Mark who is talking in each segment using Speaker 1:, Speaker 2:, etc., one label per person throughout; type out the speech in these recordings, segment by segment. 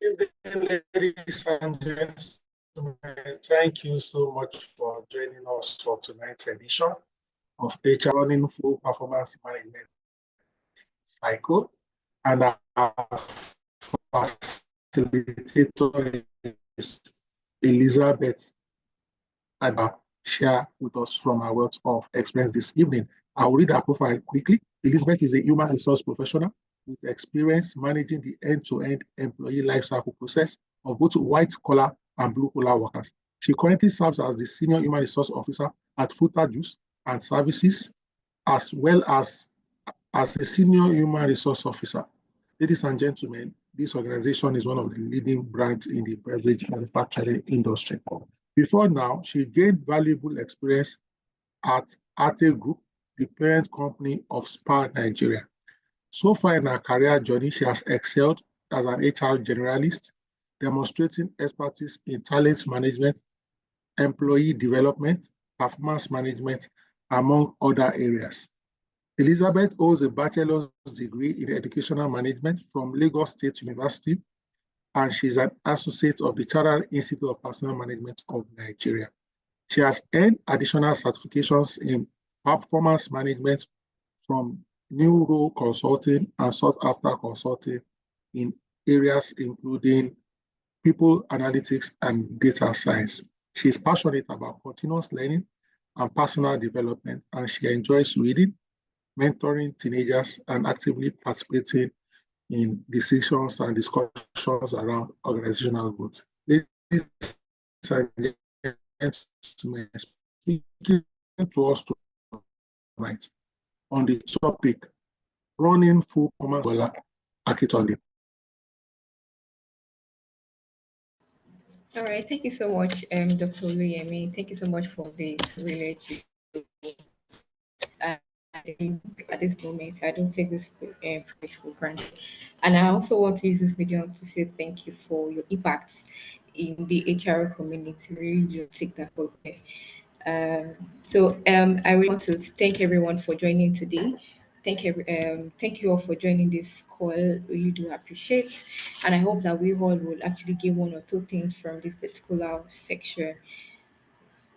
Speaker 1: evening, ladies and gentlemen. Thank you so much for joining us for tonight's edition of HR Running Full Performance Management Cycle. And our facilitator is Elizabeth, and share with us from our wealth of experience this evening. I will read her profile quickly. Elizabeth is a human resource professional with experience managing the end-to-end employee lifecycle process of both white-collar and blue-collar workers. She currently serves as the Senior Human Resource Officer at Fruta Juice and Services, as well as a Senior Human Resource Officer. Ladies and gentlemen, this organization is one of the leading brands in the beverage manufacturing industry. Before now, she gained valuable experience at Ate Group, the parent company of Spar Nigeria. So far in her career journey, she has excelled as an HR generalist, demonstrating expertise in talent management, employee development, performance management, among other areas. Elizabeth holds a bachelor's degree in educational management from Lagos State University, and she's an associate of the Chartered Institute of Personnel Management of Nigeria. She has earned additional certifications in performance management from Neuro Consulting and Sought After Consulting in areas including people analytics and data science. She is passionate about continuous learning and personal development, and she enjoys reading, mentoring teenagers, and actively participating in decisions and discussions around organizational growth. Ladies and gentlemen, speaking to us tonight on the topic running full performance Akitonde.
Speaker 2: All right, thank you so much, Dr. Oluyemi. Thank you so much for the privilege. At this moment, I don't take this privilege for granted. And I also want to use this medium to say thank you for your impacts in the HR community. Really do take that for granted. I really want to thank everyone for joining today. Thank you all for joining this call. Really do appreciate, and I hope that we all will actually get one or two things from this particular section.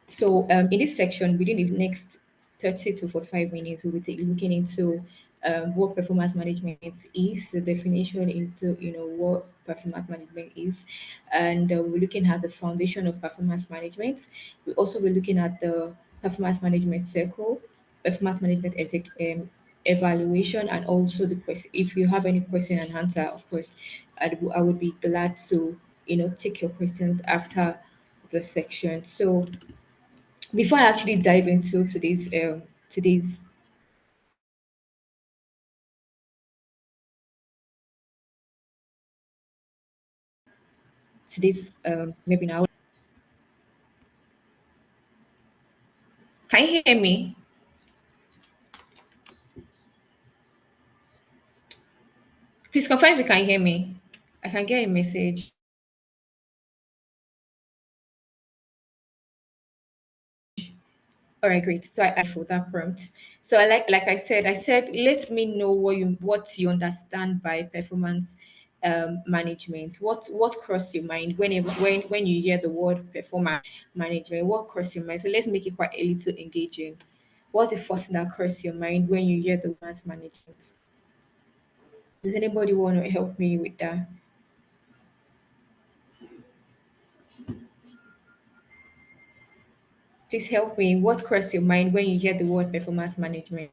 Speaker 2: So in this section, within the next 30 to 45 minutes, we'll be looking into what performance management is, the definition into what performance management is, and we're looking at the foundation of performance management. We also be looking at the performance management circle, performance management evaluation, and also the question. If you have any question and answer, of course, I would be glad to take your questions after the section. So before I actually dive into today's webinar, can you hear me? Please confirm if you can hear me. I can get a message. All right, great. So I for that prompt. So I said, let me know what you understand by performance management. What crossed your mind when you hear the word performance management? What crossed your mind? So let's make it quite a little engaging. What's the first thing that crosses your mind when you hear the performance management? Does anybody want to help me with that? Please help me. What crosses your mind when you hear the word performance management?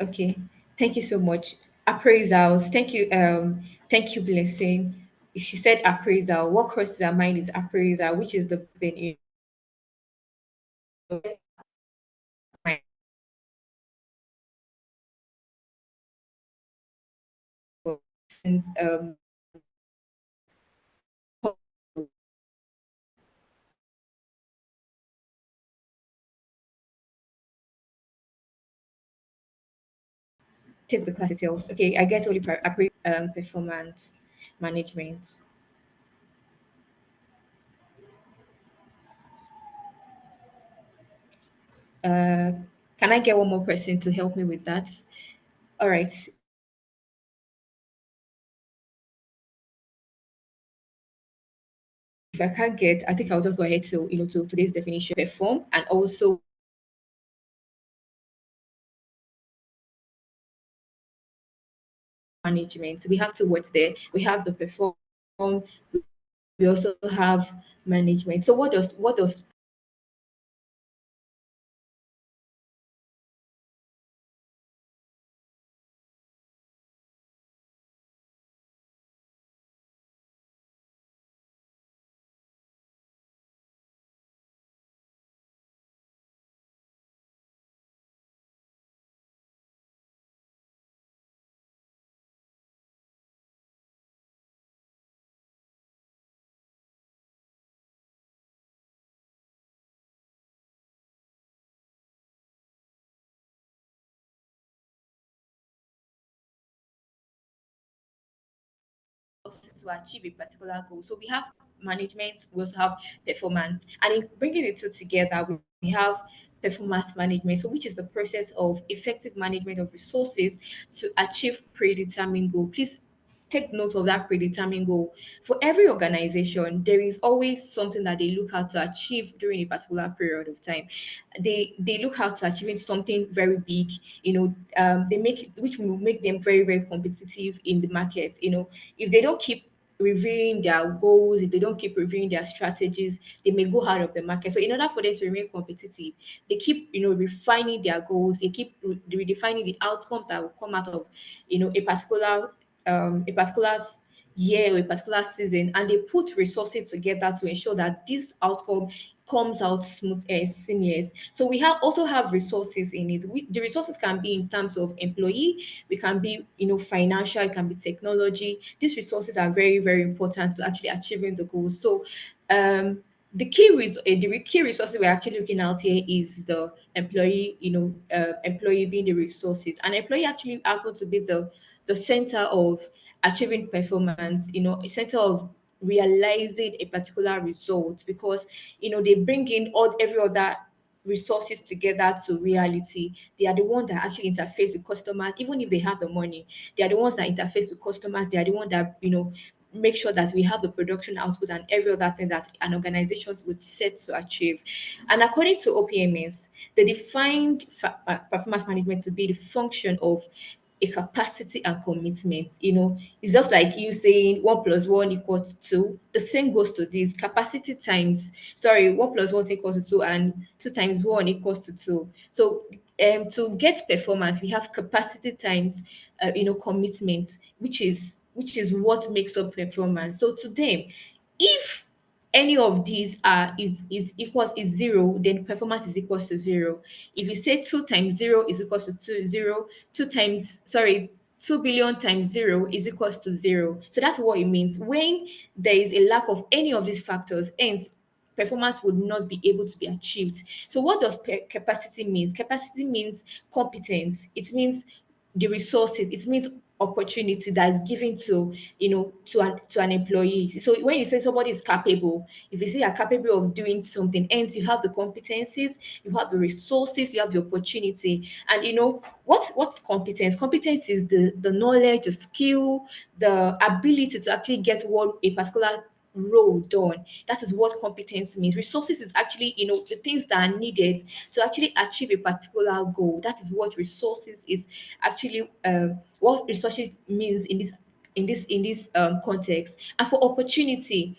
Speaker 2: Okay. Thank you so much. Appraisals. Thank you, Blessing. She said appraisal. What crosses her mind is appraisal, which is the thing and take the class itself. Okay, I get only performance management. Can I get one more person to help me with that? All right. If I can't get, I think I'll just go ahead to to today's definition: perform, and also management. We have two words there. We have the perform. We also have management. So what does to achieve a particular goal? So we have management, we also have performance, and in bringing the two together, we have performance management, so which is the process of effective management of resources to achieve predetermined goal. Please take note of that predetermined goal. For every organization, there is always something that they look out to achieve during a particular period of time. They look out to achieving something very big, they make which will make them very, very competitive in the market. If they don't keep reviewing their goals, if they don't keep reviewing their strategies, they may go out of the market. So in order for them to remain competitive, they keep refining their goals, they keep redefining the outcome that will come out of a particular year or a particular season, and they put resources together to ensure that this outcome comes out smooth and seamless. So we also have resources in it. The resources can be in terms of employee, we can be financial, it can be technology. These resources are very, very important to actually achieving the goals. So um the key resources we're actually looking at here is the employee, employee being the resources, and employee actually happen to be the center of achieving performance, a center of realizing a particular result, because they bring in all every other resources together to reality. They are the ones that actually interface with customers. Even if they have the money, they are the ones that interface with customers. They are the ones that make sure that we have the production output and every other thing that an organization would set to achieve. And according to OPMS, they defined performance management to be the function of a capacity and commitment. It's just like you saying 1 plus 1 equals 2. The same goes to this capacity times, sorry, 1 plus 1 equals to 2, and 2 times 1 equals to 2. So to get performance, we have capacity times commitment, which is what makes up performance. So to them, if any of these is zero, then performance is equals to zero. If you say 2 times 0 is equals to 2 0, 2 billion times 0 is equals to 0. So that's what it means. When there is a lack of any of these factors, hence performance would not be able to be achieved. So what does capacity mean? Capacity means competence. It means the resources. It means opportunity that is given to an employee. So when you say somebody is capable, if you say you're capable of doing something, hence you have the competencies, you have the resources, you have the opportunity. And what's competence? Competence is the knowledge, the skill, the ability to actually get what a particular role done. That is what competence means. Resources is actually the things that are needed to actually achieve a particular goal. That is what resources is actually what resources means in this context. And for opportunity,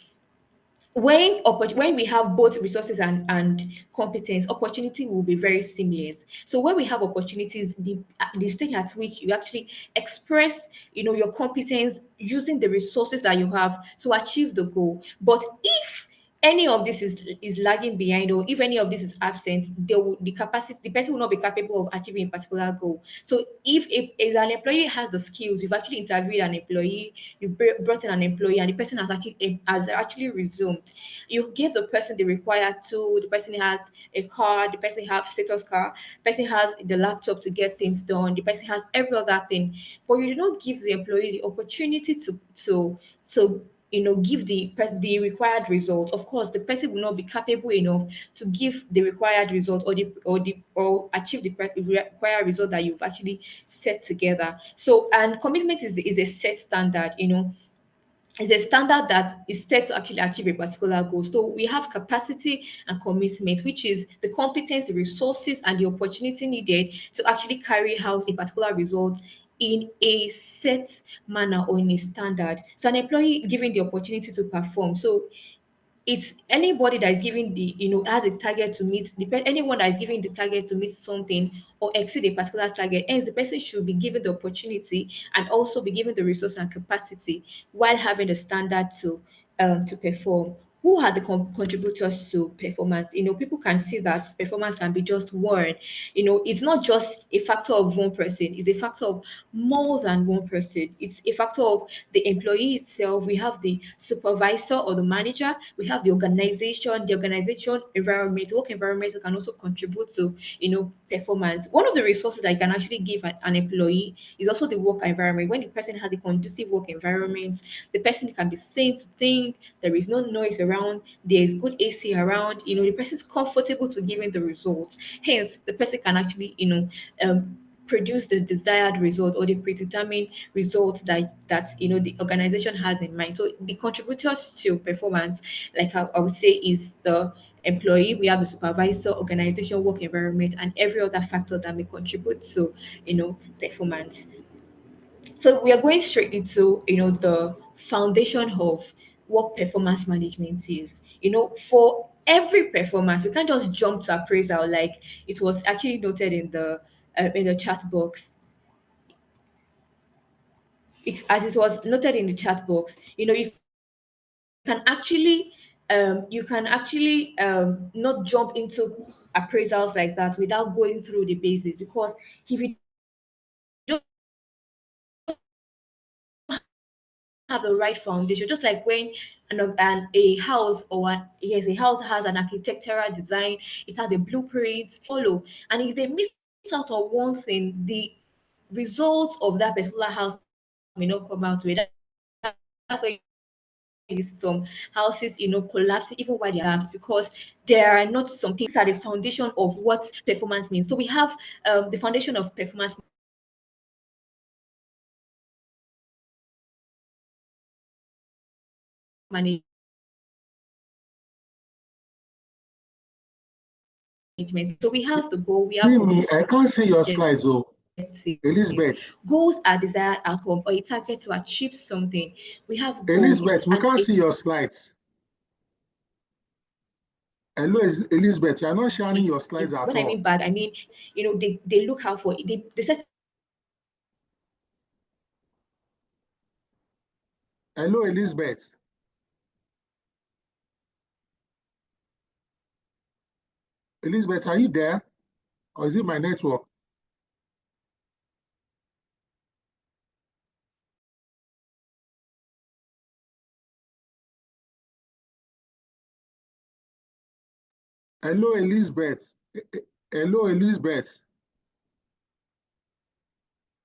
Speaker 2: when we have both resources and competence, opportunity will be very seamless. So when we have opportunities, the stage at which you actually express your competence using the resources that you have to achieve the goal. But if any of this is lagging behind, or if any of this is absent, the person will not be capable of achieving a particular goal. So if an employee has the skills, you've actually interviewed an employee, you brought in an employee, and the person has actually resumed. You give the person the required tool. The person has a car. The person has status car. The person has the laptop to get things done. The person has every other thing, but you do not give the employee the opportunity to give the required result. Of course, the person will not be capable enough to give the required result, or achieve the required result that you've actually set together. So, and commitment is a set standard. Is a standard that is set to actually achieve a particular goal. So we have capacity and commitment, which is the competence, the resources, and the opportunity needed to actually carry out a particular result in a set manner or in a standard. So an employee given the opportunity to perform. So it's anybody that is giving has a target to meet anyone that is giving the target to meet something or exceed a particular target. Hence, the person should be given the opportunity and also be given the resource and capacity while having the standard to perform. Who are the contributors to performance? People can see that performance can be just one. It's not just a factor of one person, it's a factor of more than one person. It's a factor of the employee itself. We have the supervisor or the manager, we have the organization environment, work environment can also contribute to performance. One of the resources that you can actually give an employee is also the work environment. When the person has a conducive work environment, the person can be seen to think, there is no noise around, there is good AC around, the person is comfortable to giving the results. Hence, the person can actually, produce the desired result or the predetermined result that the organization has in mind. So the contributors to performance, like I would say, is the employee, we have the supervisor, organization, work environment, and every other factor that may contribute to performance. So we are going straight into the foundation of what performance management is. For every performance, we can't just jump to appraisal like it was actually noted in the chat box. As it was noted in the chat box, can actually not jump into appraisals like that without going through the basics, because if you don't have the right foundation, just like when a house a house has an architectural design, it has a blueprint follow, and if they miss out on one thing, the results of that particular house may not come out well. That's why you see some houses collapsing even while they are building, because there are not some things. These are the foundation of what performance means. So we have the foundation of performance management, which is so we have the goal, we have
Speaker 1: Me, I can't see your
Speaker 2: objective.
Speaker 1: slides, oh, Elizabeth.
Speaker 2: Goals are desired outcome or a target to achieve something. We have goals
Speaker 1: Elizabeth, we
Speaker 2: and
Speaker 1: can't see your slides. Hello, Elizabeth, you're not sharing your slides at
Speaker 2: when I mean
Speaker 1: all.
Speaker 2: bad, I mean, they look out for they set
Speaker 1: Hello, Elizabeth. Elizabeth, are you there? Or is it my network? Hello, Elizabeth. Hello, Elizabeth.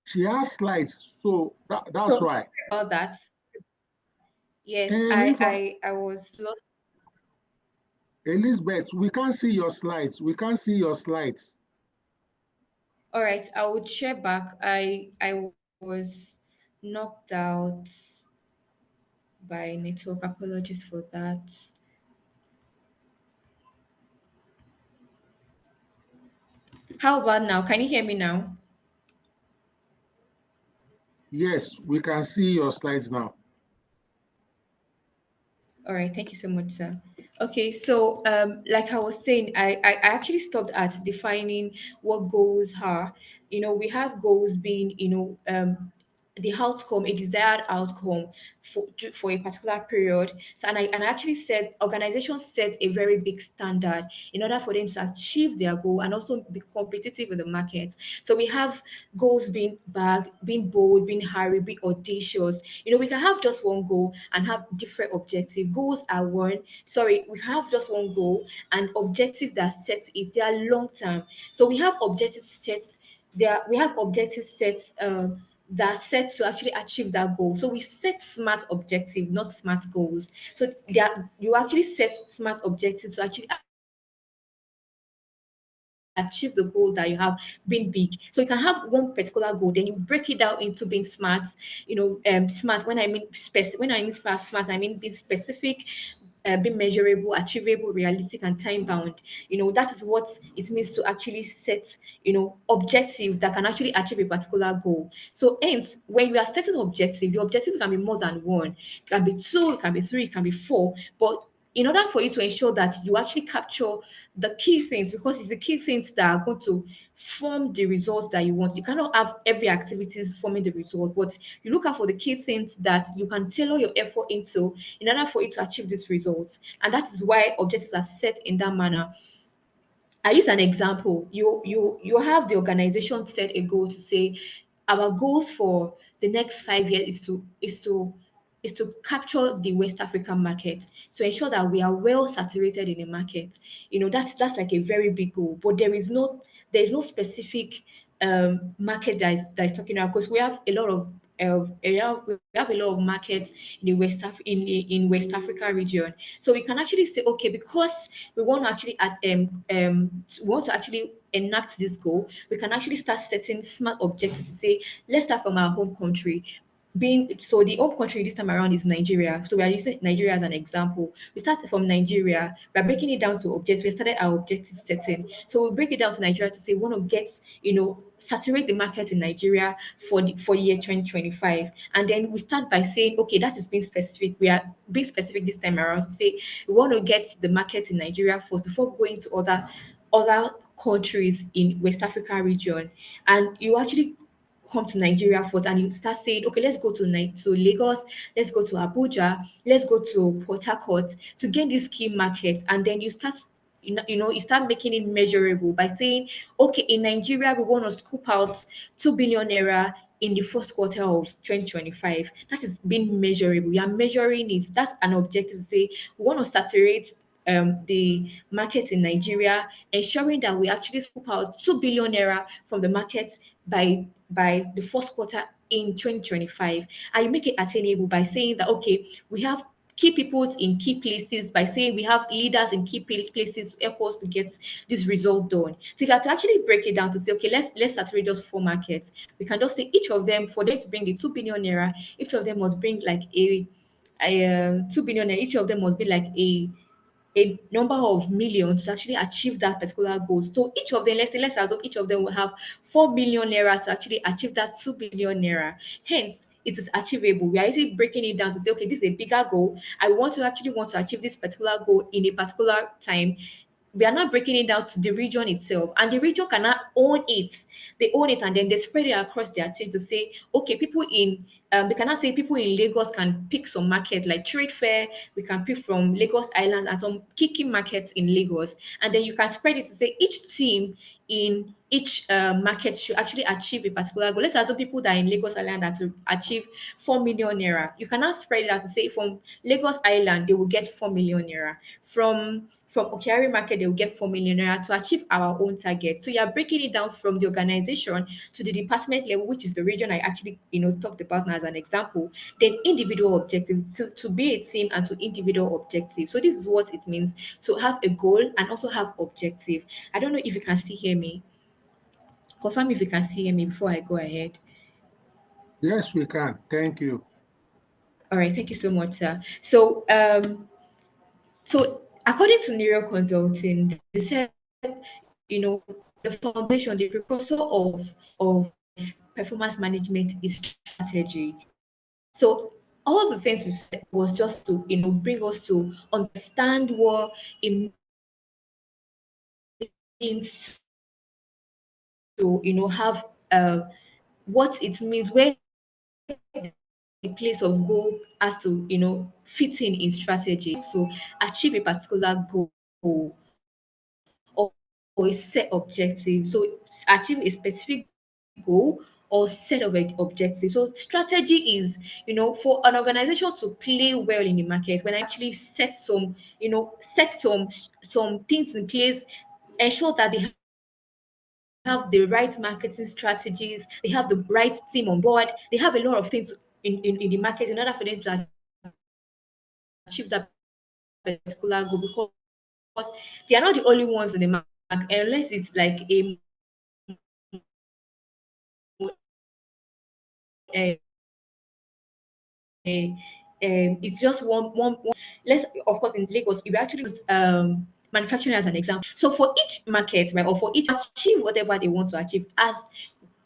Speaker 1: She has slides, so that's
Speaker 2: so
Speaker 1: why.
Speaker 2: about that. Yes,
Speaker 1: And
Speaker 2: I
Speaker 1: if
Speaker 2: I I was lost.
Speaker 1: Elizabeth, we can't see your slides. We can't see your slides.
Speaker 2: All right, I would share back. I was knocked out by network. Apologies for that. How about now? Can you hear me now?
Speaker 1: Yes, we can see your slides now.
Speaker 2: All right, thank you so much, sir. Okay, so like I was saying, I actually stopped at defining what goals are. We have goals being, the outcome, a desired outcome for a particular period. So, and I actually said organizations set a very big standard in order for them to achieve their goal and also be competitive in the market. So we have goals being big, being bold, being hairy, being audacious. We can have just one goal and have different objectives. Goals are one. Sorry, we have just one goal and objective that sets it. They are long term. So we have objectives set. We have objectives set. that set to actually achieve that goal. So we set smart objective, not smart goals. So there you actually set smart objectives to actually achieve the goal that you have been big. So you can have one particular goal, then you break it down into being smart. Smart. When I mean smart, I mean being specific, being measurable, achievable, realistic, and time bound. That is what it means to actually set, objective that can actually achieve a particular goal. So hence, when you are setting objective, your objective can be more than one. It can be two, it can be three, it can be four. But in order for you to ensure that you actually capture the key things, because it's the key things that are going to form the results that you want. You cannot have every activities forming the result, but you look out for the key things that you can tailor your effort into in order for you to achieve these results. And that is why objectives are set in that manner. I use an example. You have the organization set a goal to say our goals for the next 5 years is to capture the West African market, to ensure that we are well saturated in the market. That's like a very big goal, but there is no specific market that is talking about, because we have a lot of we have a lot of markets in the in West Africa region. So we can actually say, okay, because we want to actually we want to actually enact this goal, we can actually start setting smart objectives to say, let's start from our home country. The home country this time around is Nigeria. So we are using Nigeria as an example. We started from Nigeria, we're breaking it down to objectives. We started our objective setting. So we break it down to Nigeria to say we want to get, saturate the market in Nigeria for the year 2025. And then we start by saying, okay, that is being specific. We are being specific this time around to say we want to get the market in Nigeria first before going to other countries in West Africa region. And you actually come to Nigeria first, and you start saying, okay, let's go to Lagos, let's go to Abuja, let's go to Port Harcourt to gain this key market. And then you start making it measurable by saying, okay, in Nigeria, we want to scoop out 2 billion naira in the first quarter of 2025. That is being measurable. We are measuring it. That's an objective to say we want to saturate the market in Nigeria, ensuring that we actually scoop out 2 billion naira from the market by the first quarter in 2025. And you make it attainable by saying that, okay, we have key people in key places, by saying we have leaders in key places to help us to get this result done. So if you have to actually break it down to say, okay, let's saturate just four markets, we can just say each of them, for them to bring the 2 billion naira, each of them must bring like a 2 billion naira, each of them must be like a number of millions to actually achieve that particular goal. So each of them, let's assume each of them will have 4 billion naira to actually achieve that 2 billion naira. Hence, it is achievable. We are easily breaking it down to say, okay, this is a bigger goal. I want to achieve this particular goal in a particular time. We are not breaking it down to the region itself, and the region cannot own it. They own it, and then they spread it across their team to say, okay, people in they cannot say people in Lagos can pick some market like trade fair. We can pick from Lagos Island and some kicking markets in Lagos, and then you can spread it to say each team in each market should actually achieve a particular goal. Let's assume people that are in Lagos Island are to achieve 4 million naira. You cannot spread it out to say from Lagos Island they will get 4 million naira. From Okiari Market, they will get 4 million naira to achieve our own target. So you are breaking it down from the organization to the department level, which is the region I actually talked about now as an example. Then individual objective to be a team, and to individual objective. So this is what it means to have a goal and also have objective. I don't know if you can still hear me. Confirm if you can see me before I go ahead.
Speaker 1: Yes, we can. Thank you.
Speaker 2: All right, thank you so much, sir. So according to Neuro Consulting, they said, the foundation, the precursor of performance management is strategy. So all the things we said was just to, bring us to understand what it means to, have what it means, where the place of goal has to, fit in strategy to achieve a particular goal or a set objective. So achieve a specific goal or set of objectives. So strategy is, for an organization to play well in the market, when I actually set some things in place, ensure that they have a strategy have the right marketing strategies, they have the right team on board, they have a lot of things in the market in order for them to achieve that particular goal, because they are not the only ones in the market, unless it's like a eh, it's just one. Let's, of course, in Lagos, if we actually use manufacturing as an example. So for each market, right, or for each achieve whatever they want to achieve, as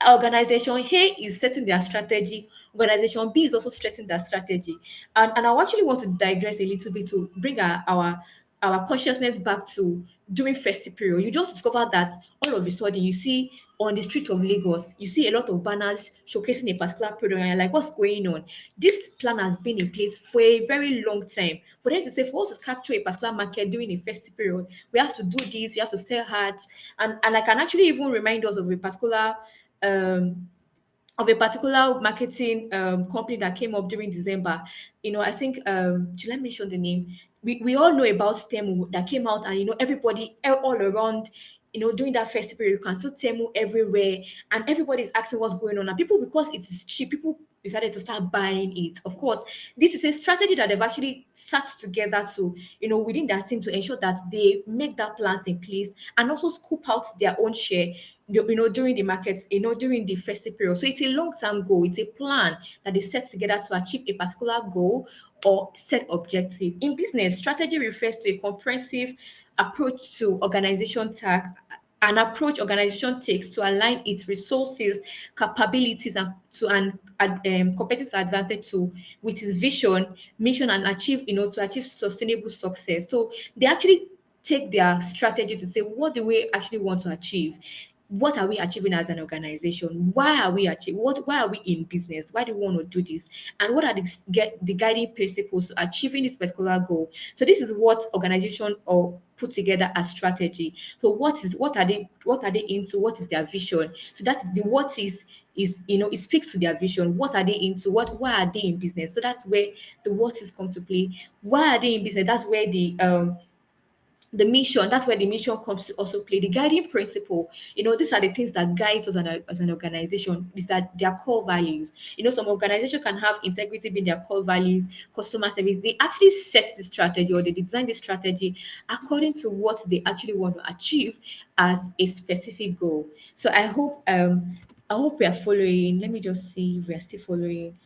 Speaker 2: organization A is setting their strategy, organization B is also stressing their strategy. And I actually want to digress a little bit to bring our consciousness back to during festive period. You just discover that all of a sudden you see on the street of Lagos, you see a lot of banners showcasing a particular product, and you're like, what's going on? This plan has been in place for a very long time. For them to say, for us to capture a particular market during a festive period, we have to do this, we have to sell hats, and I can actually even remind us um of a particular marketing company that came up during December. I think should I mention the name? We all know about Temu that came out, and everybody all around, during that festival you can see Temu everywhere, and everybody's asking what's going on. And people, because it is cheap, people decided to start buying it. Of course, this is a strategy that they've actually sat together to, within that team, to ensure that they make that plans in place and also scoop out their own share, during the markets, during the festive period. So it's a long-term goal. It's a plan that they set together to achieve a particular goal or set objective. In business, strategy refers to a comprehensive approach to organization task, an approach organization takes to align its resources, capabilities, and to an competitive advantage to with its vision, mission, and to achieve sustainable success. So they actually take their strategy to say, what do we actually want to achieve? What are we achieving as an organization? Why are we achieving why are we in business? Why do we want to do this? And what are the guiding principles to achieving this particular goal? So this is what organization or put together as strategy. So what are they into? What is their vision? So that is the what is it speaks to their vision. What are they into? Why are they in business? So that's where the what is come to play. Why are they in business? That's where the mission, that's where the mission comes to also play. The guiding principle, these are the things that guides us as an organization, is that their core values. Some organization can have integrity being their core values, customer service. They actually set the strategy, or they design the strategy according to what they actually want to achieve as a specific goal. So I hope we are following. Let me just see if we are still following.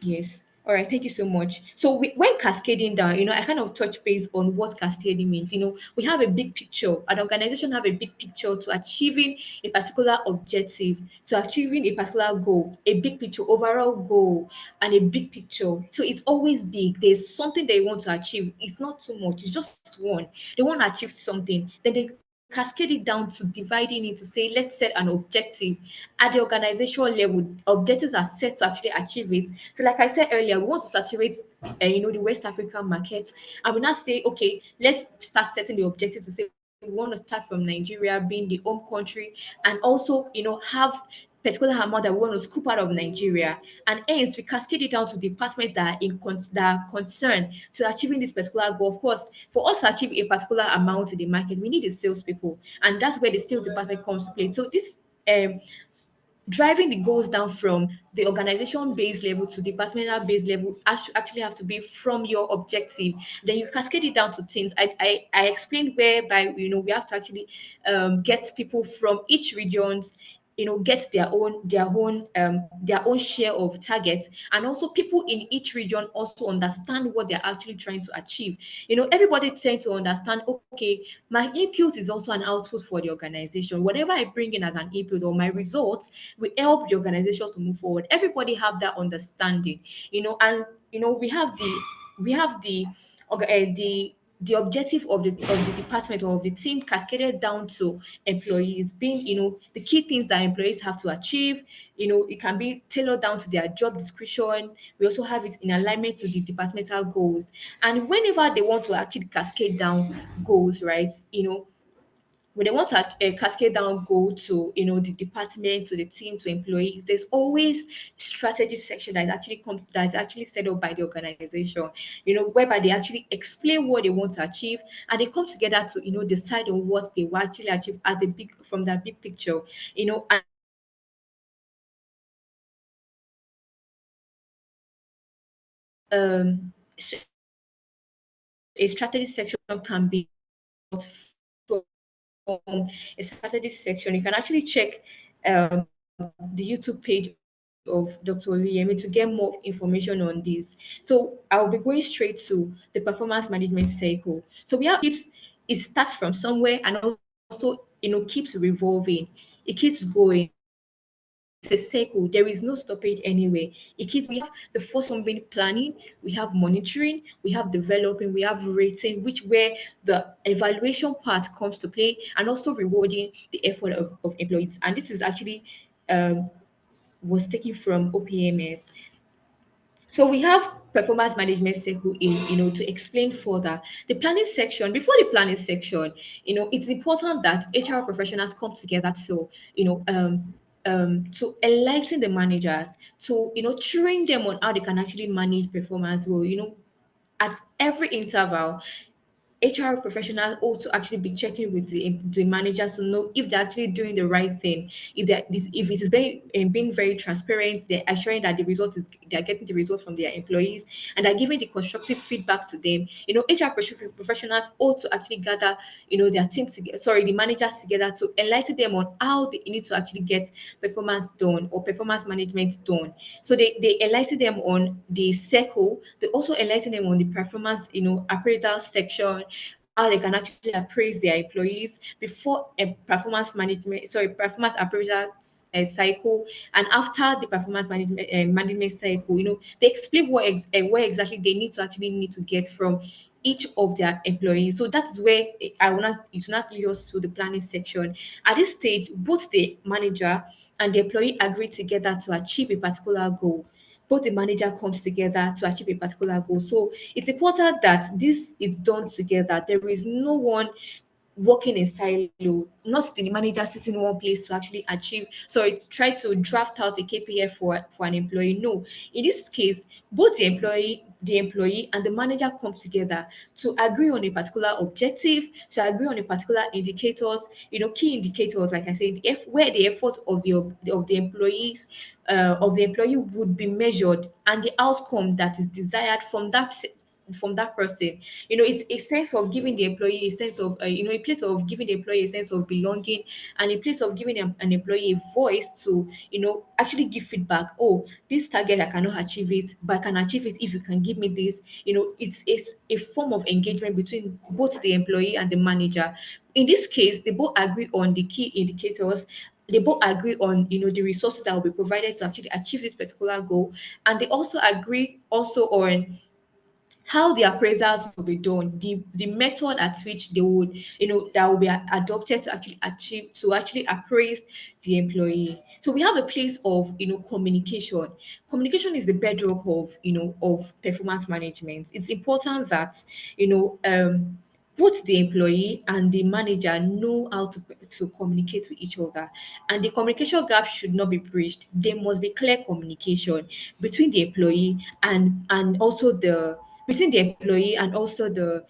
Speaker 2: Yes. All right. Thank you so much. So when cascading down, I kind of touch base on what cascading means. We have a big picture. An organization have a big picture to achieving a particular objective, to achieving a particular goal, a big picture, overall goal, and a big picture. So it's always big. There's something they want to achieve. It's not too much. It's just one. They want to achieve something. Then they cascade it down to dividing it to say, let's set an objective at the organizational level. Objectives are set to actually achieve it. So like I said earlier, we want to saturate the West African market, and we now say, okay, let's start setting the objective to say we want to start from Nigeria being the home country, and also have particular amount that we want to scoop out of Nigeria, and hence we cascade it down to departments that are that are concerned to achieving this particular goal. Of course, for us to achieve a particular amount in the market, we need the salespeople, and that's where the sales department comes to play. So this driving the goals down from the organization based level to departmental based level actually have to be from your objective. Then you cascade it down to teams. I explained whereby we have to actually get people from each regions, get their own share of target, and also people in each region also understand what they're actually trying to achieve. Everybody tends to understand, okay, my input is also an output for the organization. Whatever I bring in as an input or my results will help the organization to move forward. Everybody have that understanding, and we have the objective of the department or of the team cascaded down to employees, being the key things that employees have to achieve. It can be tailored down to their job description. We also have it in alignment to the departmental goals, and whenever they want to actually cascade down goals, right, when they want to cascade down, go to the department, to the team, to employees, there's always strategy section that is actually set up by the organization, whereby they actually explain what they want to achieve, and they come together to decide on what they will actually achieve as a big from that big picture, and um a strategy section can be from a strategy section. You can actually check um, the YouTube page of Dr. Oluyemi to get more information on this. So I'll be going straight to the performance management cycle. So we have keeps it starts from somewhere and also keeps revolving. It keeps going. It's a cycle. There is no stoppage anywhere. It keeps we have the first one being planning, we have monitoring, we have developing, we have rating, which where the evaluation part comes to play, and also rewarding the effort of employees. And this is actually um, was taken from OPMS. So we have performance management cycle in to explain further the planning section. Before the planning section, it's important that HR professionals come together to to enlighten the managers, to train them on how they can actually manage performance well. At every interval, HR professionals also actually be checking with the managers to know if they're actually doing the right thing. If it is being very transparent, they're assuring that they're getting the result from their employees, and they're giving the constructive feedback to them. HR professionals also actually gather their team together, sorry, the managers together to enlighten them on how they need to actually get performance done or performance management done. So they enlighten them on the circle. They also enlighten them on the performance appraisal section, how they can actually appraise their employees before a performance appraisal cycle, and after the performance management cycle. They explain where exactly they need to get from each of their employees. So that is where I want to it will not lead us to the planning section. At this stage, both the manager and the employee agree together to achieve a particular goal. Both the manager comes together to achieve a particular goal. So it's important that this is done together. There is no one working in silo, not the manager sitting in one place to actually achieve. So it's try to draft out a KPI for an employee. No, in this case, both the employee and the manager come together to agree on a particular objective, to agree on a particular indicators, key indicators, like I said, if where the effort of the employees of the employee would be measured, and the outcome that is desired from that person. It's a sense of giving the employee a sense of a place of giving the employee a sense of belonging, and a place of giving an employee a voice to actually give feedback. Oh, this target I cannot achieve it, but I can achieve it if you can give me this. It's a form of engagement between both the employee and the manager. In this case, they both agree on the key indicators. They both agree on the resources that will be provided to actually achieve this particular goal, and they also agree also on how the appraisals will be done, the method at which they would, that will be adopted to actually appraise the employee. So we have a place of communication. Communication is the bedrock of performance management. It's important that both the employee and the manager know how to communicate with each other, and the communication gap should not be bridged. There must be clear communication between the employee and also the between the employee and also the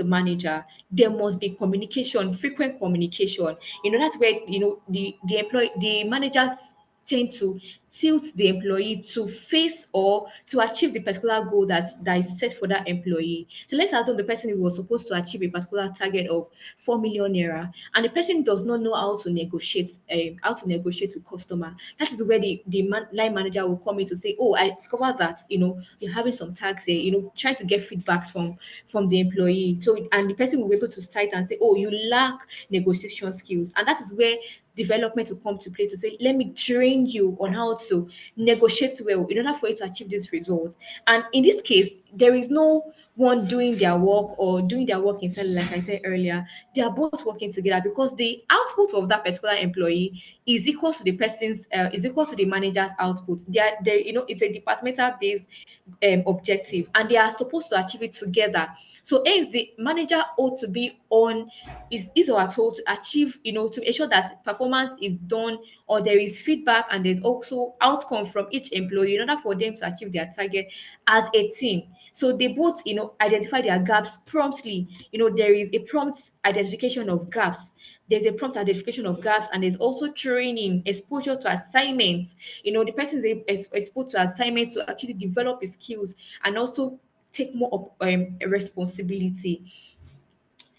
Speaker 2: manager. There must be communication, frequent communication. That's where the managers tend to tilt the employee to face or to achieve the particular goal that is set for that employee. So let's assume the person was supposed to achieve a particular target of 4 million naira, and the person does not know how to negotiate with customer. That is where the line manager will come in to say, oh, I discovered that you're having some tax here, trying to get feedbacks from the employee. So and the person will be able to cite and say, oh, you lack negotiation skills, and that is where development will come to play to say, let me train you on how to negotiate well in order for you to achieve this result. And in this case, there is no one doing their work or doing their work inside, like I said earlier, they are both working together because the output of that particular employee is equal to the person's is equal to the manager's output. They you know, it's a departmental based objective, and they are supposed to achieve it together. So hence the manager ought to be on is or at all to achieve, you know, to ensure that performance is done, or there is feedback and there's also outcome from each employee in order for them to achieve their target as a team. So they both, you know, identify their gaps promptly. You know, there is a prompt identification of gaps. There's a prompt identification of gaps, and there's also training, exposure to assignments. You know, the person is exposed to assignments to actually develop his skills and also take more responsibility.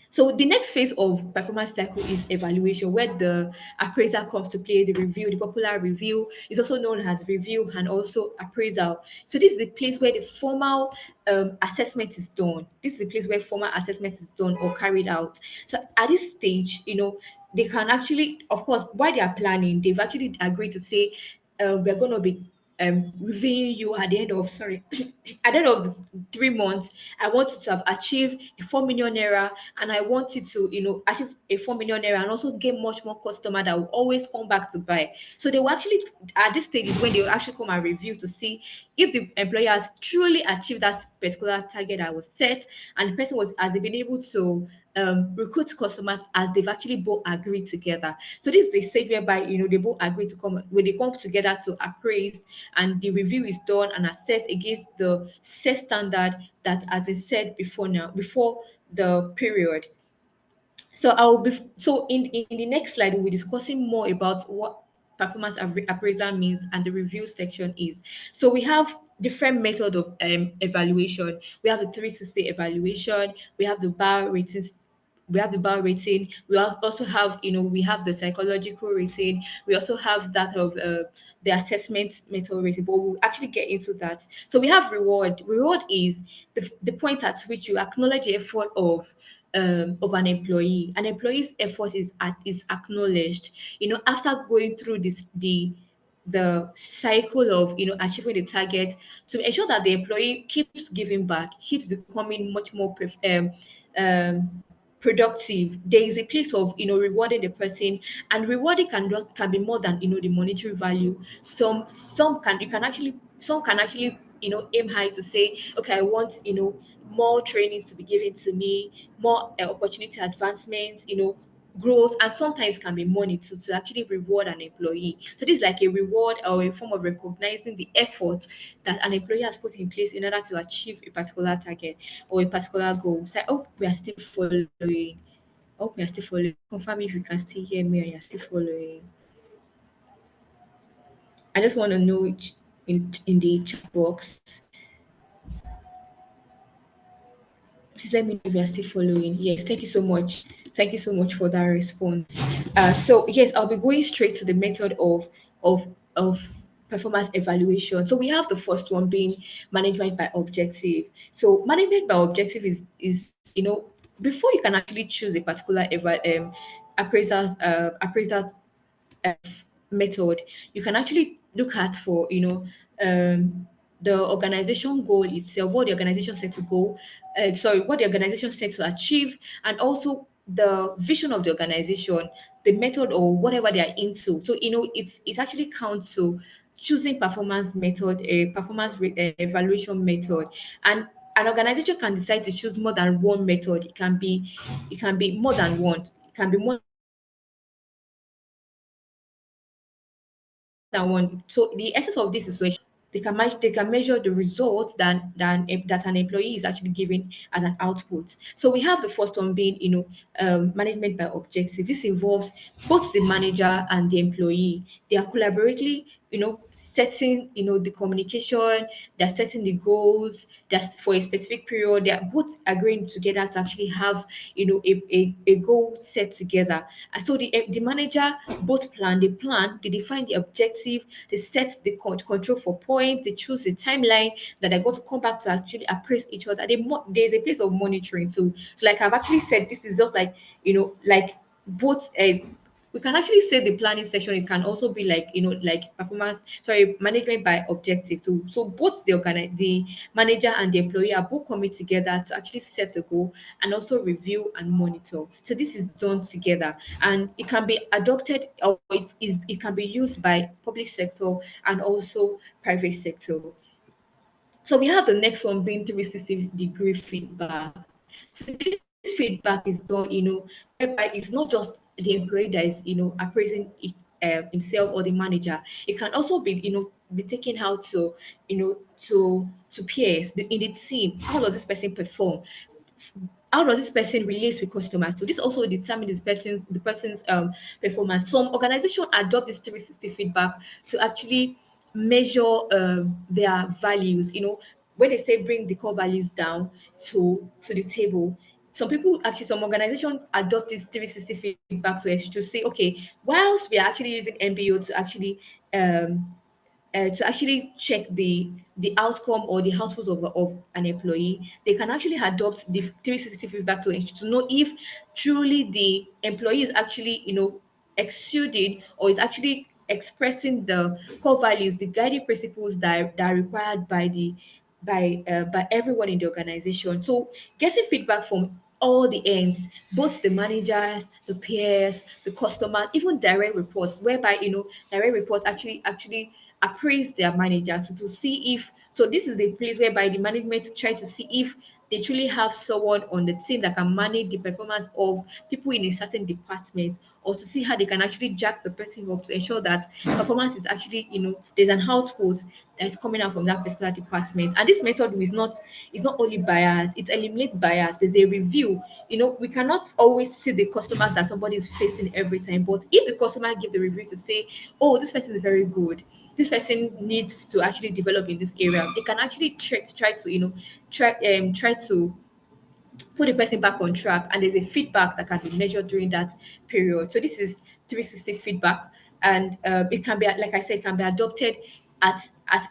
Speaker 2: So the next phase of performance cycle is evaluation, where the appraiser comes to play. The review, the popular review, is also known as review and also appraisal. So this is the place where the formal assessment is done. This is the place where formal assessment is done or carried out. So at this stage, you know, they can actually, of course, while they are planning, they've actually agreed to say, we're going to be reviewing you at the end of sorry at the end of the 3 months. I want you to have achieved a 4 million naira, and I want you to, you know, achieve a 4 million naira and also get much more customer that will always come back to buy. So they will actually, at this stage is when they will actually come and review to see if the employer has truly achieved that particular target that was set, and the person was has been able to recruit customers as they've actually both agreed together. So this is the stage whereby, you know, they both agree to come when they come together to appraise, and the review is done and assessed against the set standard that has been set before the period. So I'll be so in the next slide we'll be discussing more about what performance appraisal means and the review section is. So we have different method of evaluation. We have the 360 evaluation. We have the bar ratings. We have the bar rating. Also have, you know, we have the psychological rating. We also have that of the assessment method rating, but we'll actually get into that. So we have reward. Reward is the point at which you acknowledge the effort of an employee. An employee's effort is acknowledged. You know, after going through the cycle of, you know, achieving the target, to ensure that the employee keeps giving back, keeps becoming much more um, productive. There is a place of, you know, rewarding the person, and rewarding can be more than, you know, the monetary value. Some can actually, you know, aim high to say, okay, I want, you know, more training to be given to me, more opportunity advancements, you know, growth, and sometimes can be money to actually reward an employee. So this is like a reward or a form of recognizing the effort that an employee has put in place in order to achieve a particular target or a particular goal. So I hope we are still following. I hope we are still following. Confirm if you can still hear me and you're still following. I just want to know it in the chat box. Please let me know if you are still following. Yes, thank you so much. Thank you so much for that response. So yes, I'll be going straight to the method of performance evaluation. So we have the first one being management by objective. So management by objective is, you know, before you can actually choose a particular appraiser method, you can actually look at for, you know, the organization goal itself, what the organization set to go, sorry, what the organization set to achieve, and also the vision of the organization, the method or whatever they are into. So, you know, it's actually counts to choosing performance method, a evaluation method, and an organization can decide to choose more than one method. It can be more than one. It can be more than one. So the essence of this is to they can measure the results that an employee is actually giving as an output. So we have the first one being, you know, management by objective. This involves both the manager and the employee. They are collaboratively, you know, setting, you know, the communication. They're setting the goals. That's for a specific period. They are both agreeing together to actually have, you know, a goal set together. And so the manager both they define the objective, they set the control for points, they choose the timeline that they're going to come back to actually appraise each other. There's a place of monitoring too. So like I've actually said, this is just like, you know, like both we can actually say the planning section, it can also be like, like performance, sorry, management by objective. So both the manager and the employee are both coming together to actually set the goal and also review and monitor. So this is done together, and it can be adopted, or it can be used by public sector and also private sector. So we have the next one being 360-degree feedback. So this feedback is done, whereby it's not just the employee that is, appraising himself or the manager. It can also be, be taken out to, to peers in the team. How does this person perform? How does this person relate with customers? So this also determines the person's performance. Some organization adopt this 360 feedback to actually measure their values. When they say bring the core values down to the table, some organization adopt this 360 feedback to say, okay, whilst we are actually using MBO um to actually check the outcome or the output of an employee, they can actually adopt the 360 feedback to know if truly the employee is actually, exuding or is actually expressing the core values, the guiding principles that are required by everyone in the organization. So getting feedback from all the ends, both the managers, the peers, the customer, even direct reports, whereby direct reports actually appraise their managers to see if, so this is a place whereby the management try to see if they truly have someone on the team that can manage the performance of people in a certain department, or to see how they can actually jack the person up to ensure that performance is actually, there's an output that is coming out from that particular department. And this method is not only bias, it eliminates bias. There's a review. We cannot always see the customers that somebody is facing every time, but if the customer give the review to say, oh, this person is very good, this person needs to actually develop in this area, they can actually try to, try to put the person back on track, and there's a feedback that can be measured during that period. So this is 360 feedback, and it can be, like I said, it can be adopted at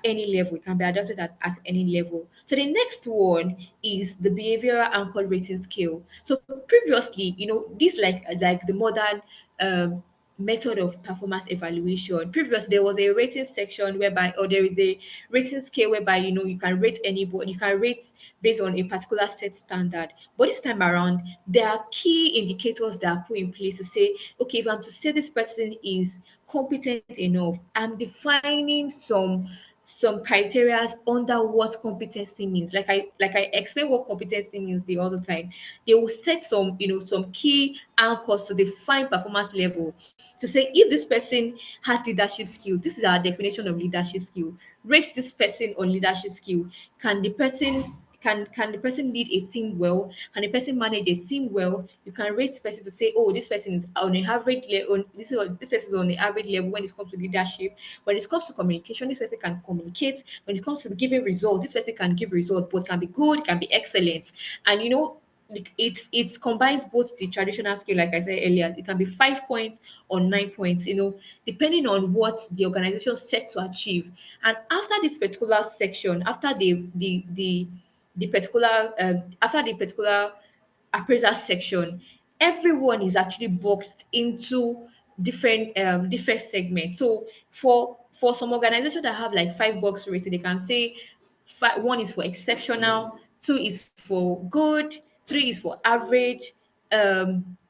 Speaker 2: any level. It can be adopted at any level. So the next one is the behavioral anchored rating scale. So previously, this like the modern method of performance evaluation. Previous, there was a rating section whereby, or there is a rating scale whereby, you can rate anybody, you can rate based on a particular set standard. But this time around, there are key indicators that are put in place to say, okay, if I'm to say this person is competent enough, I'm defining some criteria under what competency means. Like I explain what competency means the other time. They will set some key anchors to define performance level, to say if this person has leadership skill, this is our definition of leadership skill. Rate this person on leadership skill. Can the person lead a team well? Can the person manage a team well? You can rate the person to say, oh, this person is on an average level. This person is on the average level when it comes to leadership. When it comes to communication, this person can communicate. When it comes to giving results, this person can give results. Both can be good, can be excellent, and it combines both the traditional skill, like I said earlier. It can be 5 points or 9 points, depending on what the organization set to achieve. And after this particular section, after the particular appraisal section, everyone is actually boxed into different segments. So for some organizations that have like 5 box rating, they can say one is for exceptional, two is for good, three is for average,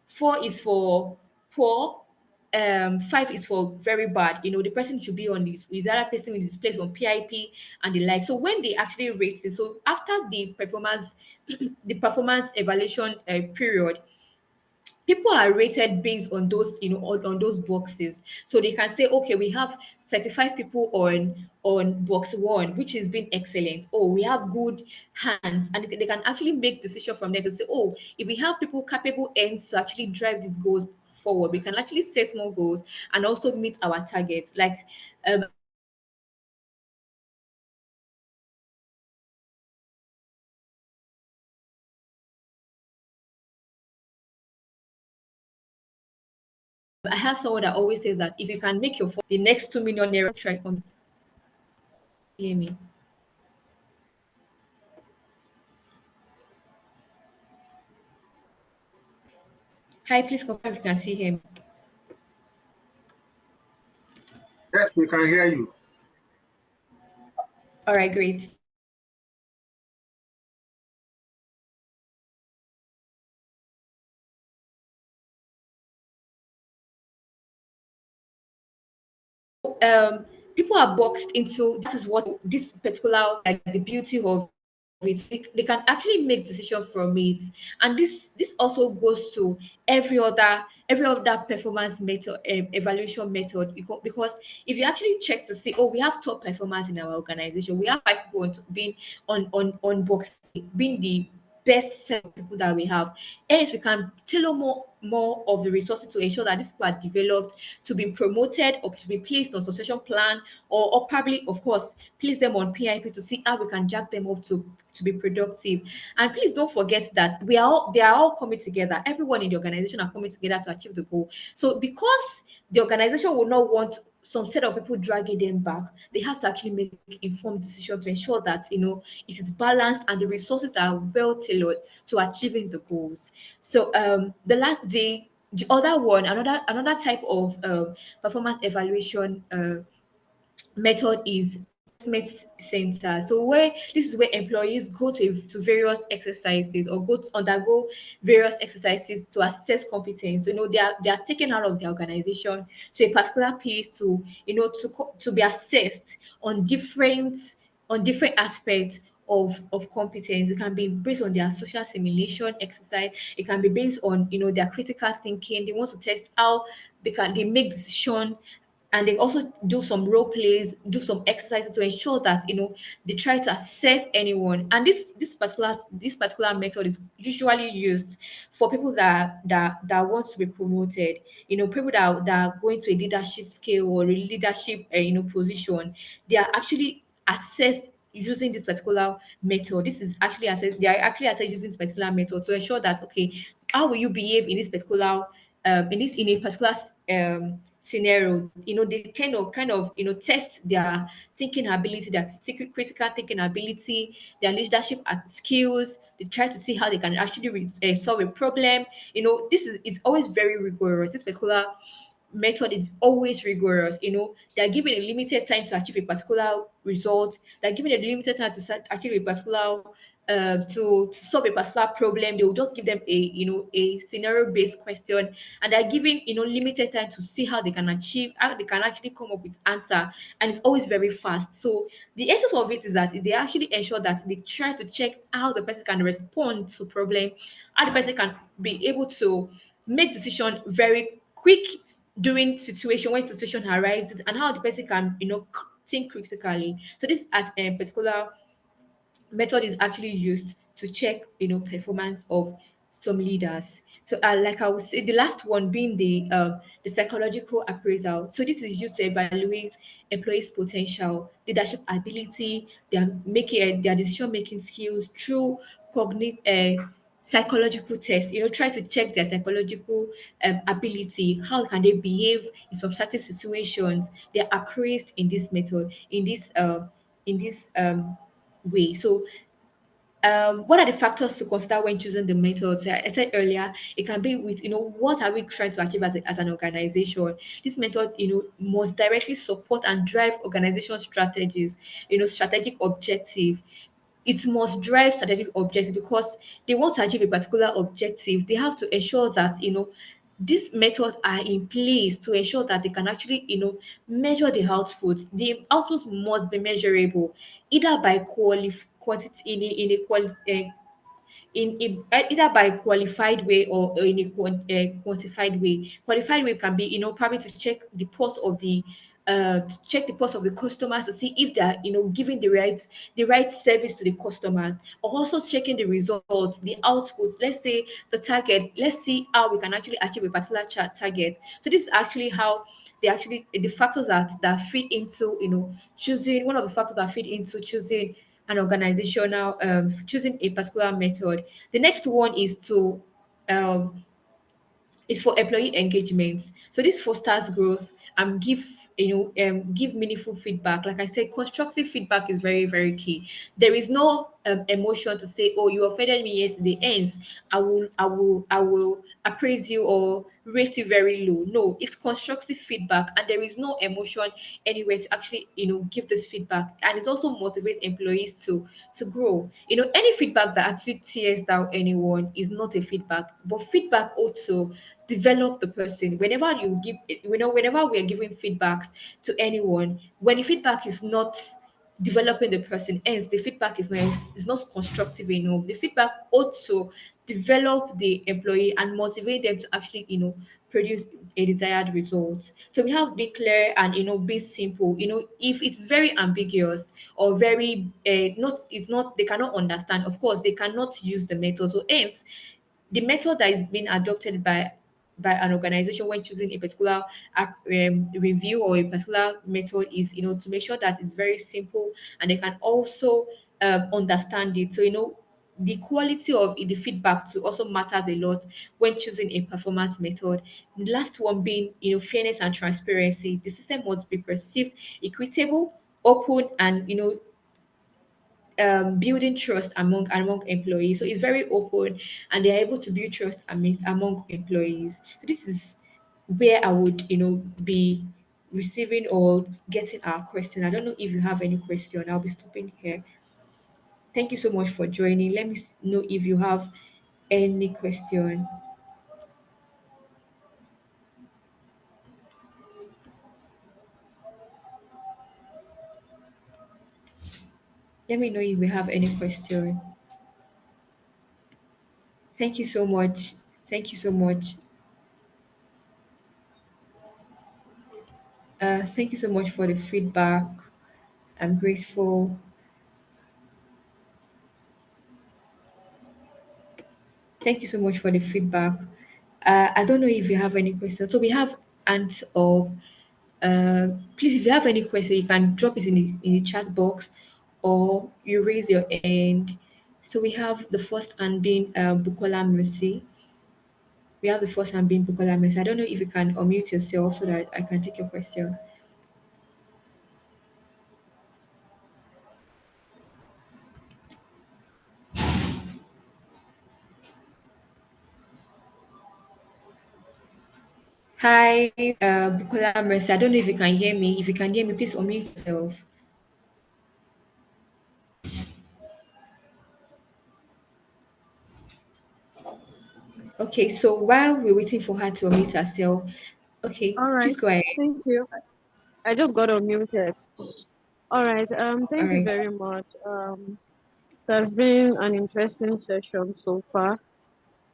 Speaker 2: four is for poor, five is for very bad. The person should be on this, is that person is placed on PIP and the like. So when they actually rate it, so after the performance the performance evaluation period, people are rated based on those, on those boxes. So they can say, okay, we have 35 people on box one, which has been excellent. Oh, we have good hands, and they can actually make decision from there to say, oh, if we have people capable ends to actually drive these goals forward, we can actually set more goals and also meet our targets. Like I have someone that always say that if you can make your 40, the next 2 million naira try come hear me. Hi, please confirm if you can see him.
Speaker 1: We can hear you.
Speaker 2: All right, great. People are boxed into this is what this particular like the beauty of it. They can actually make decisions from it, and this also goes to every other performance method, evaluation method, because if you actually check to see, oh, we have top performers in our organization, we have five people being on box, being the best set of people that we have. Hence, we can tailor more of the resources to ensure that these people are developed to be promoted or to be placed on succession plan, or probably, of course, place them on PIP to see how we can jack them up to be productive. And please don't forget that they are all coming together. Everyone in the organization are coming together to achieve the goal. So because the organization will not want some set of people dragging them back, they have to actually make informed decisions to ensure that it is balanced and the resources are well tailored to achieving the goals. So the other one, another type of performance evaluation method is assessment center. So where this is where employees go to various exercises or go to undergo various exercises to assess competence. They are taken out of the organization to a particular place to to be assessed on different aspects of competence. It can be based on their social simulation exercise. It can be based on their critical thinking. They want to test how they make decision, and they also do some role plays, do some exercises to ensure that they try to assess anyone. And this particular method is usually used for people that want to be promoted. People that are going to a leadership scale or a leadership position. They are actually assessed using this particular method. This is actually assessed. They are actually assessed using this particular method to ensure that, okay, how will you behave in this particular in a particular scenario. They kind of test their thinking ability, their critical thinking ability, their leadership skills. They try to see how they can actually solve a problem. This is it's always very rigorous. This particular method is always rigorous. They're given a limited time to achieve a particular result. They're given a limited time to achieve a particular to solve a particular problem. They will just give them a scenario based question, and they're given limited time to see how they can actually come up with answer, and it's always very fast. So the essence of it is that they actually ensure that they try to check how the person can respond to problem, how the person can be able to make decision very quick during situation when situation arises, and how the person can think critically. So this particular method is actually used to check performance of some leaders. So like I would say, the last one being the psychological appraisal. So this is used to evaluate employees potential, leadership ability, their decision making skills through cognitive psychological tests. Try to check their psychological ability. How can they behave in some certain situations? They're appraised in this method, in this way. So what are the factors to consider when choosing the method? So I said earlier, it can be with what are we trying to achieve as an organization. This method must directly support and drive organization strategies, strategic objective. It must drive strategic objectives because they want to achieve a particular objective. They have to ensure that these methods are in place to ensure that they can actually measure the output. The outputs must be measurable either by quantity either by qualified way or in a quantified way. Qualified way can be, probably to check the pulse of the customers to see if they are, giving the right service to the customers, or also checking the results, the outputs. Let's say the target. Let's see how we can actually achieve a particular target. So this is actually how the factors that fit into choosing one of the factors that fit into choosing an organizational choosing a particular method. The next one um, is for employee engagement. So this fosters growth and give meaningful feedback. Like I said, constructive feedback is very, very key. There is no emotion to say, oh, you offended me yesterday, ends, I will appraise you or rate you very low. No, it's constructive feedback, and there is no emotion anywhere to actually, give this feedback. And it also motivates employees to grow. Any feedback that actually tears down anyone is not a feedback, but feedback also develop the person. Whenever you give, whenever we are giving feedbacks to anyone, when the feedback is not developing the person, hence the feedback is not constructive enough. The feedback ought to develop the employee and motivate them to actually, produce a desired result. So we have be clear and, be simple. If it's very ambiguous or very not it's not they cannot understand, of course they cannot use the method. So hence the method that is being adopted by an organization when choosing a particular review or a particular method is, to make sure that it's very simple and they can also understand it. So, the quality of the feedback to also matters a lot when choosing a performance method. The last one being, fairness and transparency. The system must be perceived equitable, open, and, building trust among employees. So it's very open, and they're able to build trust among employees. So this is where I would, be receiving or getting our question. I don't know if you have any question. I'll be stopping here. Thank you so much for joining. Let me know if you have any question. Let me know if we have any question. Thank you so much. Thank you so much. Thank you so much for the feedback. I'm grateful. Thank you so much for the feedback. I don't know if you have any questions. So we have ants of please, if you have any question, you can drop it in the chat box or you raise your hand. So we have the first hand being Bukola Mercy. We have the first hand being Bukola Mercy. I don't know if you can unmute yourself so that I can take your question. Hi, Bukola Mercy. I don't know if you can hear me. If you can hear me, please unmute yourself. Okay, so while we're waiting for her to unmute herself, okay,
Speaker 3: All right.
Speaker 2: please go ahead.
Speaker 3: Thank you. I just got unmuted. All right.
Speaker 2: All
Speaker 3: Thank you
Speaker 2: right.
Speaker 3: very much. It has been an interesting session so far.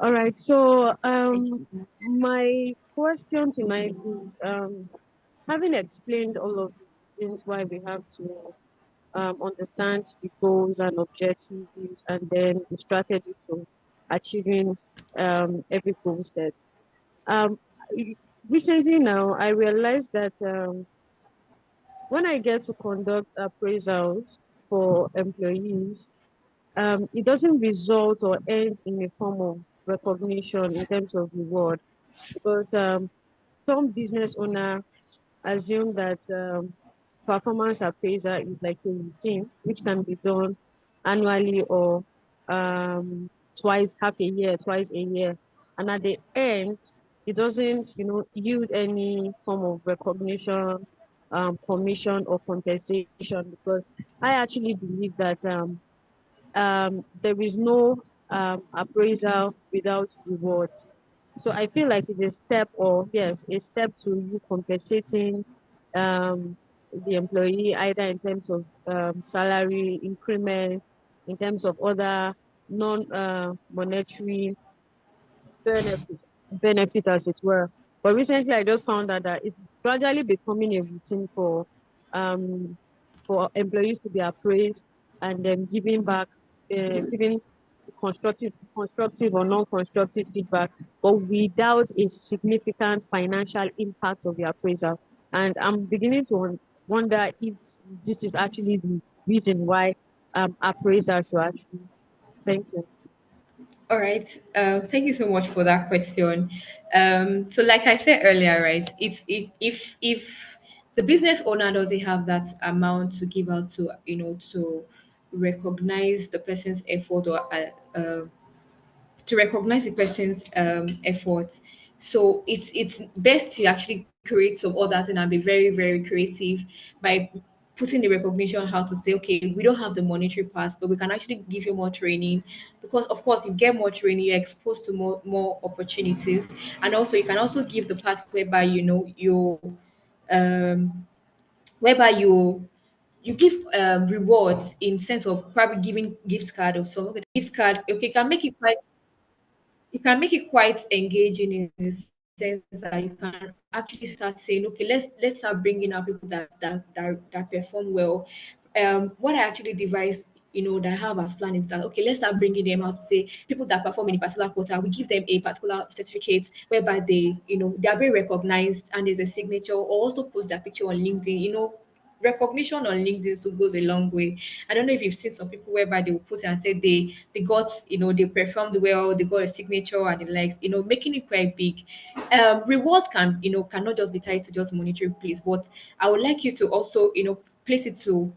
Speaker 3: All right. So,
Speaker 2: Thank you so much.
Speaker 3: my question tonight is, having explained all of the reasons why we have to understand the goals and objectives, and then the strategies to achieving every goal set. Um, Recently now, I realized that when I get to conduct appraisals for employees, it doesn't result or end in a form of recognition in terms of reward, because some business owner assume that performance appraiser is like a routine which can be done annually or twice, half a year, twice a year, and at the end, it doesn't, yield any form of recognition, commission, or compensation. Because I actually believe that there is no appraisal without rewards. So I feel like it's a step, or yes, a step to you compensating the employee, either in terms of salary increment, in terms of other non-monetary benefit, as it were. But recently, I just found out that it's gradually becoming a routine um, for employees to be appraised and then giving constructive or non-constructive feedback, but without a significant financial impact of the appraisal. And I'm beginning to wonder if this is actually the reason why appraisals should actually. Thank you.
Speaker 2: All right. Thank you so much for that question. So, like I said earlier, right? If the business owner doesn't have that amount to give out to, recognize the person's effort or to recognize the person's effort. So it's best to actually create some other thing and be very, very creative by putting the recognition how to say, okay, we don't have the monetary part, but we can actually give you more training, because of course you get more training, you're exposed to more opportunities. And also you can also give the part whereby um whereby you give rewards in sense of probably giving gift card or so. Okay, gift card, okay, you can make it quite engaging in the sense that you can actually start saying, okay, let's start bringing out people that perform well. What I actually devised, that I have as plan is that, okay, let's start bringing them out to say people that perform in a particular quarter, we give them a particular certificate whereby they are very recognized and there's a signature, or also post their picture on LinkedIn. Recognition on LinkedIn still goes a long way. I don't know if you've seen some people whereby they will put it and say they got, they performed well, they got a signature and the likes, making it quite big. Rewards cannot just be tied to just monetary place, but I would like you to also, place it to,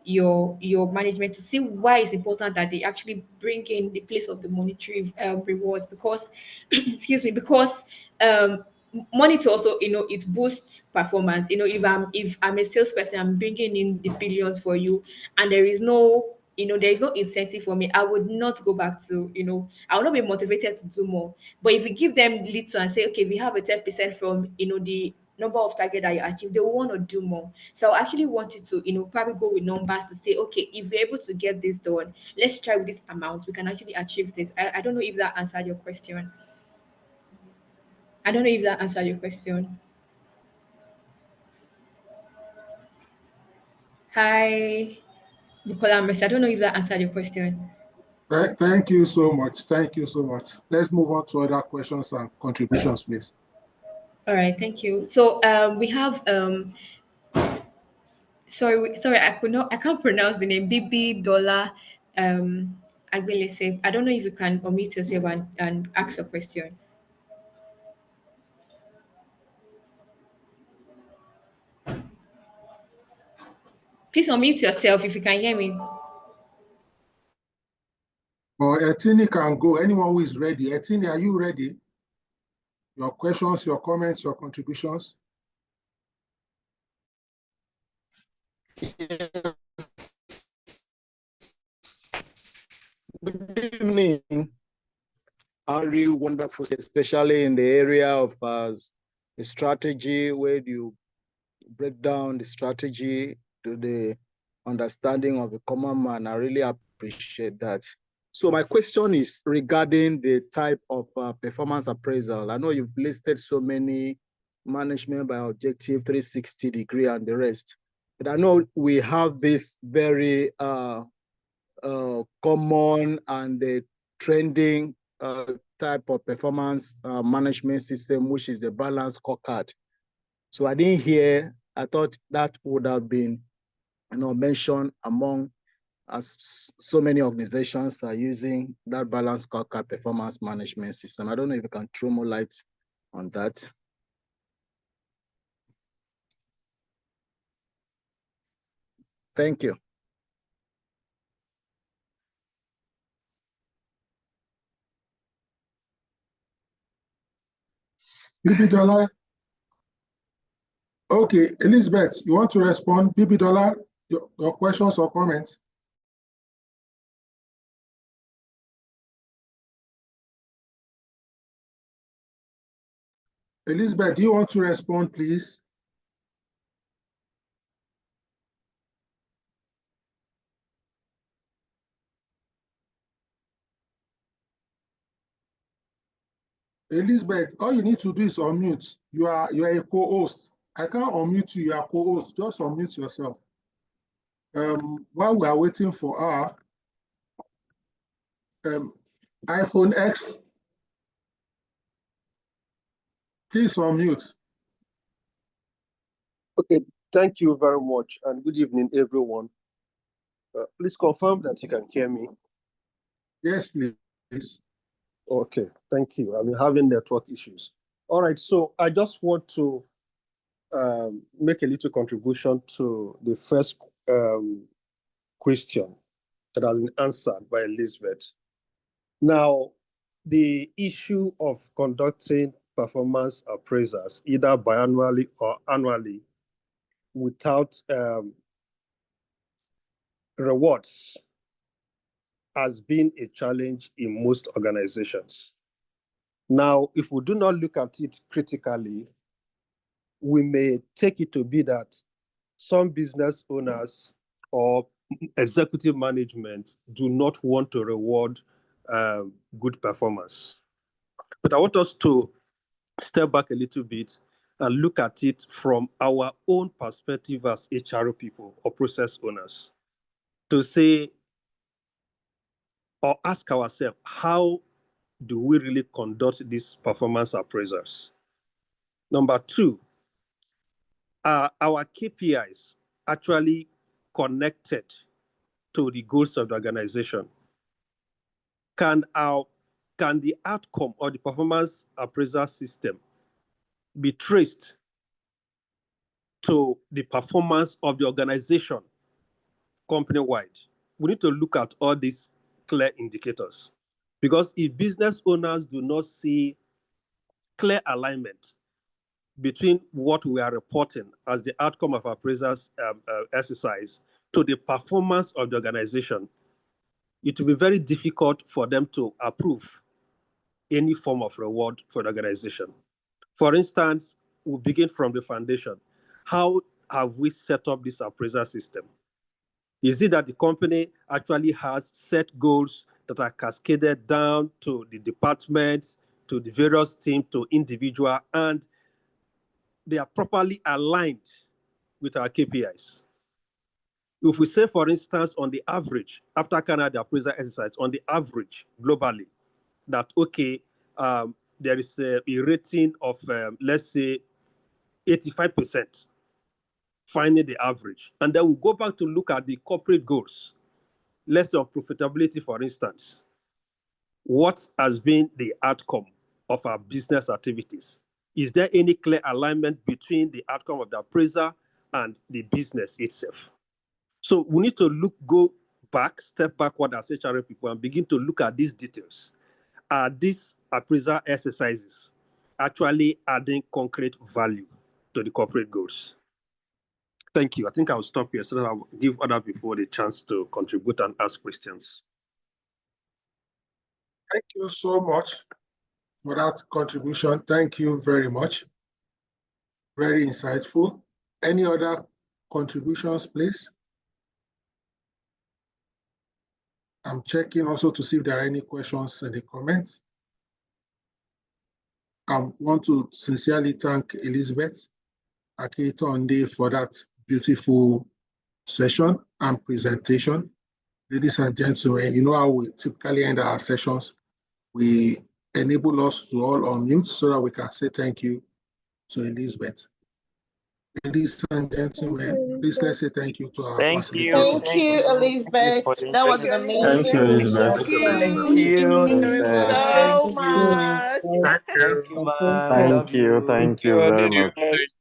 Speaker 2: your management to see why it's important that they actually bring in the place of the monetary rewards, because excuse me, because money to also, it boosts performance. If I'm a salesperson, I'm bringing in the billions for you, and there is no incentive for me, I would not go back to, I will not be motivated to do more. But if you give them little and say, okay, we have a 10% from, the number of target that you achieve, they will want to do more. So I actually want you to, probably go with numbers to say, okay, if you're able to get this done, let's try with this amount, we can actually achieve this. I don't know if that answered your question. I don't know if that answered your question. Hi, Nicola Messi. I don't know if that answered your question.
Speaker 1: Thank you so much. Thank you so much. Let's move on to other questions and contributions, please.
Speaker 2: All right, thank you. So we have sorry, I can't pronounce the name. Bibi Dollar Agbelese. I don't know if you can unmute yourself and ask a question. Please unmute yourself if you can hear me.
Speaker 1: Or Etini can go. Anyone who is ready. Etini, are you ready? Your questions, your comments, your contributions.
Speaker 4: Good evening. Ari, wonderful, especially in the area of the strategy, where you break down the strategy to the understanding of the common man. I really appreciate that. So my question is regarding the type of performance appraisal. I know you've listed so many: management by objective, 360 degree, and the rest. But I know we have this very common and the trending type of performance management system, which is the balance scorecard. So I didn't hear, I thought that would have been mentioned among, as so many organizations are using that balance scorecard performance management system. I don't know if you can throw more light on that. Thank you.
Speaker 1: Bibi Dollar. Okay, Elizabeth, you want to respond? Bibi Dollar, your questions or comments? Elizabeth, do you want to respond, please? Elizabeth, all you need to do is unmute. You are a co-host. I can't unmute you. You are co-host. Just unmute yourself. While we are waiting for our iPhone X, please unmute.
Speaker 5: Okay, thank you very much, and good evening, everyone. Please confirm that you can hear me.
Speaker 1: Yes, please.
Speaker 5: Okay, thank you. I'm having network issues. All right, so I just want to make a little contribution to the first question that has been answered by Elizabeth. Now, the issue of conducting performance appraisals, either biannually or annually, without rewards has been a challenge in most organizations. Now, if we do not look at it critically, we may take it to be that some business owners or executive management do not want to reward good performance. But I want us to step back a little bit and look at it from our own perspective as HRO people or process owners to say or ask ourselves, how do we really conduct these performance appraisals? Number two, are our KPIs actually connected to the goals of the organization? Can the outcome of the performance appraisal system be traced to the performance of the organization company-wide? We need to look at all these clear indicators, because if business owners do not see clear alignment between what we are reporting as the outcome of appraisals exercise to the performance of the organization, it will be very difficult for them to approve any form of reward for the organization. For instance, we'll begin from the foundation. How have we set up this appraisal system? Is it that the company actually has set goals that are cascaded down to the departments, to the various teams, to individual, and they are properly aligned with our KPIs? If we say, for instance, on the average, after Canada appraisal exercise, on the average globally, that, okay, there is a rating of, let's say, 85%, finding the average. And then we'll go back to look at the corporate goals. Let's say on profitability, for instance. What has been the outcome of our business activities? Is there any clear alignment between the outcome of the appraiser and the business itself? So we need to go back, step backward as HRA people and begin to look at these details. Are these appraisal exercises actually adding concrete value to the corporate goals? Thank you. I think I'll stop here so that I'll give other people the chance to contribute and ask questions.
Speaker 1: Thank you so much for that contribution. Thank you very much. Very insightful. Any other contributions, please? I'm checking also to see if there are any questions in the comments. I want to sincerely thank Elizabeth Aketonde for that beautiful session and presentation. Ladies and gentlemen, you know how we typically end our sessions. We enable us to all unmute so that we can say thank you to Elizabeth. Ladies and gentlemen, please let's say thank you to our facilitator.
Speaker 6: Thank you, Elizabeth. That was an amazing
Speaker 7: Thank you, Elizabeth.
Speaker 6: session.
Speaker 8: Thank you.
Speaker 6: Thank you so much.
Speaker 7: Thank you, man.
Speaker 8: Thank you. Thank you very much.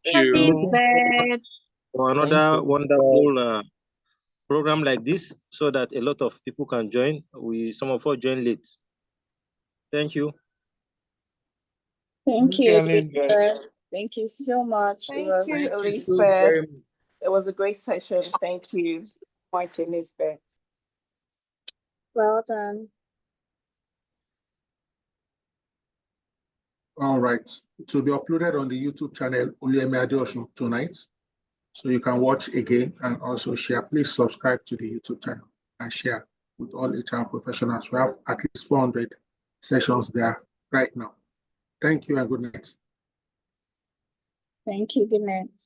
Speaker 7: Thank you
Speaker 3: Elizabeth.
Speaker 7: for another wonderful program like this, so that a lot of people can join. Some of us join late. Thank you.
Speaker 6: Thank you, Elizabeth. Thank you so much. It was Elizabeth. It was a great session. Thank you.
Speaker 8: Much, Elizabeth.
Speaker 6: Well done.
Speaker 1: All right. It will be uploaded on the YouTube channel Uleme Adeosun tonight. So you can watch again and also share. Please subscribe to the YouTube channel and share with all HR professionals. We have at least 400 sessions there right now. Thank you and good night.
Speaker 6: Thank you. Good night.